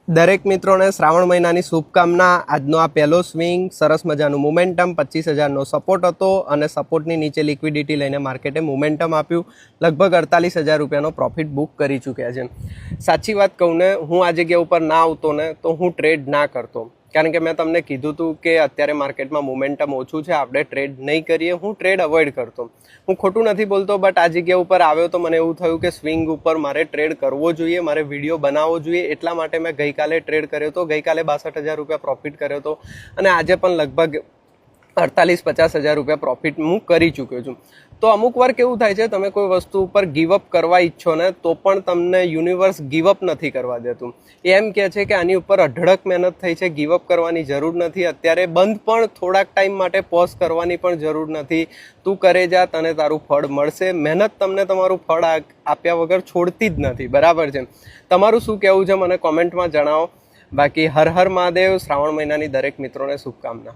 દરેક મિત્રોને શ્રાવણ મહિનાની શુભકામના। આજનો આ પહેલો સ્વિંગ સરસ મજાનું મોમેન્ટમ 25,000નો સપોર્ટ હતો અને સપોર્ટની નીચે લિક્વિડિટી લઈને માર્કેટે મોમેન્ટમ આપ્યું। લગભગ 48,000 રૂપિયાનો પ્રોફિટ બુક કરી ચૂક્યા છે। સાચી વાત કહું ને, હું આ જગ્યા ઉપર ના આવતો ને તો હું ટ્રેડ ના કરતો, કારણ કે મેં તમને કીધું હતું કે અત્યારે માર્કેટમાં મોમેન્ટમ ઓછું છે, આપણે ટ્રેડ નહીં કરીએ। હું ટ્રેડ અવોઇડ કરતો, હું ખોટું નથી બોલતો, બટ આ જગ્યા ઉપર આવ્યો તો મને એવું થયું કે સ્વિંગ ઉપર મારે ટ્રેડ કરવો જોઈએ, મારે વિડીયો બનાવવો જોઈએ, એટલા માટે મેં ગઈકાલે ટ્રેડ કર્યો હતો। ગઈકાલે 62,000 રૂપિયા પ્રોફિટ કર્યો હતો અને આજે પણ લગભગ 48-50,000 રૂપિયા પ્રોફિટ હું કરી ચૂક્યો છું। તો અમુક વાર કેવું થાય છે, તમે કોઈ વસ્તુ ઉપર ગીવઅપ કરવા ઈચ્છો ને તો પણ તમને યુનિવર્સ ગીવઅપ નથી કરવા દેતું। એમ કહે છે કે આની ઉપર અઢળક મહેનત થઈ છે, ગીવઅપ કરવાની જરૂર નથી, અત્યારે બંધ પણ થોડાક ટાઈમ માટે પોઝ કરવાની પણ જરૂર નથી। તું કરે જા, તને તારું ફળ મળશે। મહેનત તમને તમારું ફળ આપ્યા વગર છોડતી જ નથી, બરાબર છે? તમારું શું કહેવું છે મને કોમેન્ટમાં જણાવો। બાકી હર હર મહાદેવ। શ્રાવણ મહિનાની દરેક મિત્રોને શુભકામના।